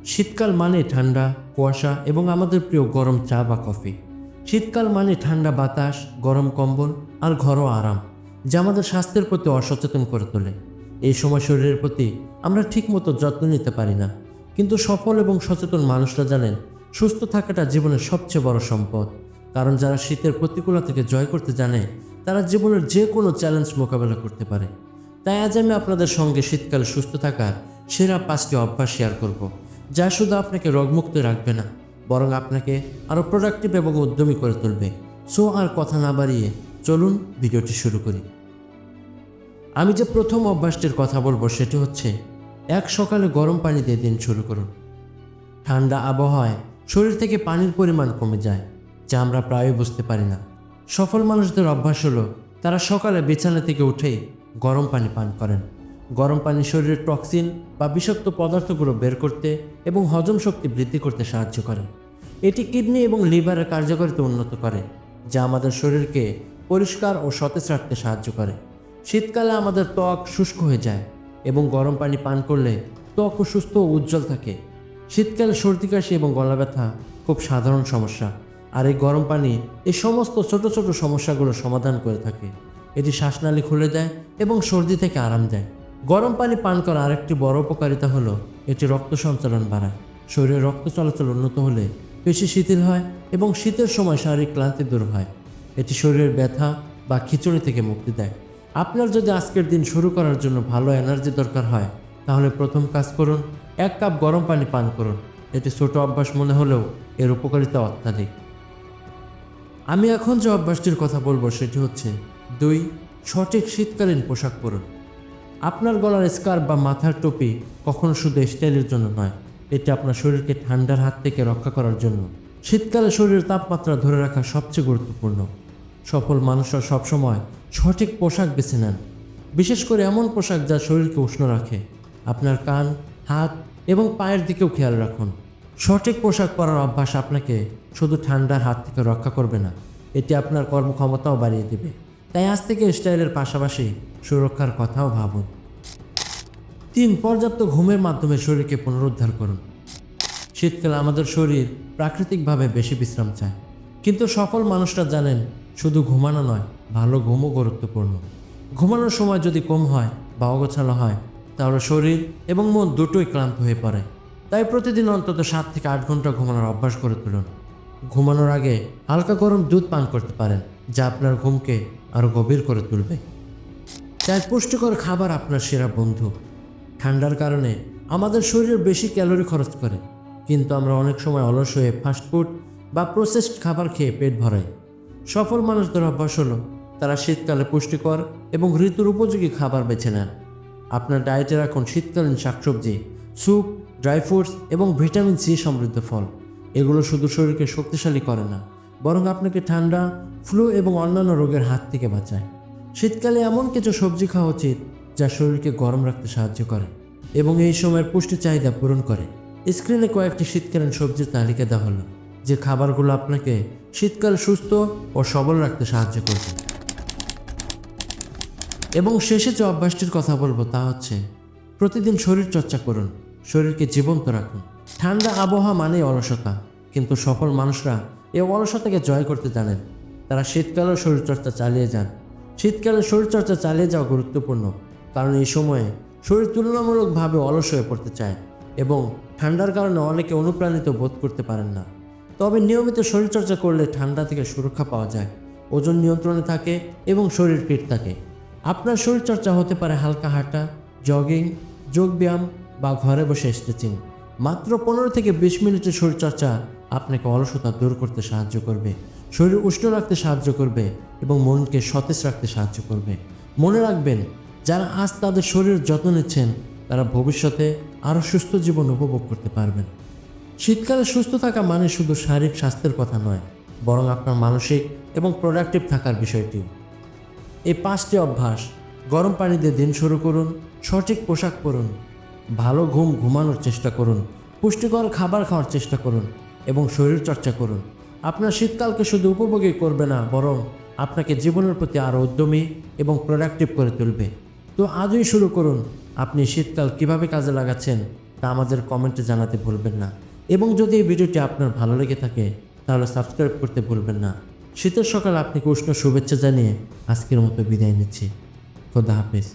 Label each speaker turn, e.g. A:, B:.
A: শীতকাল মানে ঠান্ডা, কুয়াশা এবং আমাদের প্রিয় গরম চা বা কফি। শীতকাল মানে ঠান্ডা বাতাস, গরম কম্বল আর ঘরোয়া আরাম, যা আমাদের স্বাস্থ্যের প্রতি অসচেতন করে তোলে। এই সময় শরীরের প্রতি আমরা ঠিকমতো যত্ন নিতে পারি না, কিন্তু সফল এবং সচেতন মানুষরা জানেন সুস্থ থাকাটা জীবনের সবচেয়ে বড় সম্পদ। কারণ যারা শীতের প্রতিকূলতাকে জয় করতে জানে, তারা জীবনের যে কোনো চ্যালেঞ্জ মোকাবেলা করতে পারে। তাই আজ আমি আপনাদের সঙ্গে শীতকালে সুস্থ থাকার সেরা 5টি অভ্যাস শেয়ার করব, যা শুধু আপনাকে রোগমুক্ত রাখবে না, বরং আপনাকে আরও প্রোডাক্টিভ এবং উদ্যমী করে তুলবে। সো আর কথা না বাড়িয়ে চলুন ভিডিওটি শুরু করি। আমি যে প্রথম অভ্যাসটির কথা বলবো সেটি হচ্ছে এক সকালে গরম পানি দিয়ে দিন শুরু করুন। ঠান্ডা আবহাওয়ায় শরীর থেকে পানির পরিমাণ কমে যায়, যা আমরা প্রায়ই বুঝতে পারি না। সফল মানুষদের অভ্যাস হলো তারা সকালে বিছানা থেকে উঠেই গরম পানি পান করেন। গরম পানি শরীরের টক্সিন বা বিষাক্ত পদার্থগুলো বের করতে এবং হজম শক্তি বৃদ্ধি করতে সাহায্য করে। এটি কিডনি এবং লিভারের কার্যকারিতা উন্নত করে, যা আমাদের শরীরকে পরিষ্কার ও সতেজ রাখতে সাহায্য করে। শীতকালে আমাদের ত্বক শুষ্ক হয়ে যায় এবং গরম পানি পান করলে ত্বকও সুস্থ ও উজ্জ্বল থাকে। শীতকালে সর্দি কাশি এবং গলা ব্যথা খুব সাধারণ সমস্যা, আর এই গরম পানি এই সমস্ত ছোট ছোট সমস্যাগুলো সমাধান করে থাকে। এটি শ্বাসনালী খুলে দেয় এবং সর্দি থেকে আরাম দেয়। গরম পানি পান করার আরেকটি বড় উপকারিতা হলো এটি রক্ত সঞ্চালন বাড়ায়। শরীরে রক্ত চলাচল উন্নত হলে পেশি শিথিল হয় এবং শীতের সময় শারীরিক ক্লান্তি দূর হয়। এটি শরীরের ব্যথা বা খিঁচুনি থেকে মুক্তি দেয়। আপনার যদি আজকের দিন শুরু করার জন্য ভালো এনার্জি দরকার হয়, তাহলে প্রথম কাজ করুন, 1 কাপ গরম পানি পান করুন। এটি ছোট অভ্যাস মনে হলেও এর উপকারিতা অত্যাধিক। আমি এখন যে অভ্যাসটির কথা বলবো সেটি হচ্ছে 2. সঠিক শীতকালীন পোশাক পরুন। আপনার গলার স্কার্ফ বা মাথার টুপি কখনো শুধু স্টাইলের জন্য নয়, এটি আপনার শরীরকে ঠান্ডার হাত থেকে রক্ষা করার জন্য। শীতকালে শরীরের তাপমাত্রা ধরে রাখা সবচেয়ে গুরুত্বপূর্ণ। সফল মানুষরা সবসময় সঠিক পোশাক বেছে নেন, বিশেষ করে এমন পোশাক যা শরীরকে উষ্ণ রাখে। আপনার কান, হাত এবং পায়ের দিকেও খেয়াল রাখুন। সঠিক পোশাক পরার অভ্যাস আপনাকে শুধু ঠান্ডার হাত থেকে রক্ষা করবে না, এটি আপনার কর্মক্ষমতাও বাড়িয়ে দেবে। তাই আজ থেকে স্টাইলের পাশাপাশি সুরক্ষার কথাও ভাবুন। 3. পর্যাপ্ত ঘুমের মাধ্যমে শরীরকে পুনরুদ্ধার করুন। শীতকালে আমাদের শরীর প্রাকৃতিকভাবে বেশি বিশ্রাম চায়, কিন্তু সফল মানুষরা জানেন শুধু ঘুমানো নয়, ভালো ঘুমও গুরুত্বপূর্ণ। ঘুমানোর সময় যদি কম হয় বা অগোছালো হয়, তাহলে শরীর এবং মন দুটোই ক্লান্ত হয়ে পড়ে। তাই প্রতিদিন অন্তত 7 থেকে 8 ঘন্টা ঘুমানোর অভ্যাস করে তুলুন। ঘুমানোর আগে হালকা গরম দুধ পান করতে পারেন, যা আপনার ঘুমকে আরও গভীর করে তুলবে। 4. পুষ্টিকর খাবার আপনার সেরা বন্ধু। ঠান্ডার কারণে আমাদের শরীর বেশি ক্যালোরি খরচ করে, কিন্তু আমরা অনেক সময় অলস হয়ে ফাস্টফুড বা প্রসেসড খাবার খেয়ে পেট ভরাই। সফল মানুষদের অভ্যাস হলো তারা শীতকালে পুষ্টিকর এবং ঋতুর উপযোগী খাবার বেছে নেন। আপনার ডায়েটে রাখুন শীতকালীন শাকসবজি, স্যুপ, ড্রাই ফ্রুটস এবং ভিটামিন সি সমৃদ্ধ ফল। এগুলো শুধু শরীরকে শক্তিশালী করে না, বরং আপনাকে ঠান্ডা, ফ্লু এবং অন্যান্য রোগের হাত থেকে বাঁচায়। শীতকালে এমন কিছু সবজি খাওয়া উচিত যা শরীরকে গরম রাখতে সাহায্য করে এবং এই সময়ের পুষ্টি চাহিদা পূরণ করে। স্ক্রিনে কয়েকটি শীতকালীন সবজির তালিকা দেওয়া হলো, যে খাবারগুলো আপনাকে শীতকালে সুস্থ ও সবল রাখতে সাহায্য করবে। এবং শেষে যে অভ্যাসটির কথা বলবো তা হচ্ছে প্রতিদিন শরীর চর্চা করুন, শরীরকে জীবন্ত রাখুন। ঠান্ডা আবহাওয়া মানেই অলসতা, কিন্তু সফল মানুষরা এই অলসতাকে জয় করতে জানেন। তারা শীতকালেও শরীরচর্চা চালিয়ে যান। শীতকালে শরীরচর্চা চালিয়ে যাওয়া গুরুত্বপূর্ণ, কারণ এই সময়ে শরীর তুলনামূলকভাবে অলস হয়ে পড়তে চায় এবং ঠান্ডার কারণে অনেকে অনুপ্রাণিত বোধ করতে পারেন না। তবে নিয়মিত শরীরচর্চা করলে ঠান্ডা থেকে সুরক্ষা পাওয়া যায়, ওজন নিয়ন্ত্রণে থাকে এবং শরীর ফিট থাকে। আপনার শরীরচর্চা হতে পারে হালকা হাঁটা, জগিং, যোগব্যায়াম বা ঘরে বসে স্ট্রেচিং। মাত্র 15 থেকে 20 মিনিটের শরীরচর্চা আপনাকে অলসতা দূর করতে সাহায্য করবে, শরীর উষ্ণ রাখতে সাহায্য করবে এবং মনকে সতেজ রাখতে সাহায্য করবে। মনে রাখবেন, যারা আজ তাদের শরীরের যত্ন নিচ্ছেন তারা ভবিষ্যতে আরও সুস্থ জীবন উপভোগ করতে পারবেন। শীতকালে সুস্থ থাকা মানে শুধু শারীরিক স্বাস্থ্যের কথা নয়, বরং আপনার মানসিক এবং প্রোডাক্টিভ থাকার বিষয়টিও। এই 5টি অভ্যাস, গরম পানি দিয়ে দিন শুরু করুন, সঠিক পোশাক পরুন, ভালো ঘুমানোর চেষ্টা করুন, পুষ্টিকর খাবার খাওয়ার চেষ্টা করুন এবং শরীর চর্চা করুন, আপনার শীতকালকে শুধু উপভোগই করবে না, বরং আপনাকে জীবনের প্রতি আরও উদ্যমী এবং প্রোডাক্টিভ করে তুলবে। তো আজই শুরু করুন। আপনি শীতকাল কিভাবে কাজে লাগাচ্ছেন তা আমাদের কমেন্টে জানাতে ভুলবেন না। এবং যদি এই ভিডিওটি আপনার ভালো লেগে থাকে তাহলে সাবস্ক্রাইব করতে ভুলবেন না। শীতের সকাল আপনাকে উষ্ণ শুভেচ্ছা জানিয়ে আজকের মতো বিদায় নিচ্ছি। খোদা হাফেজ।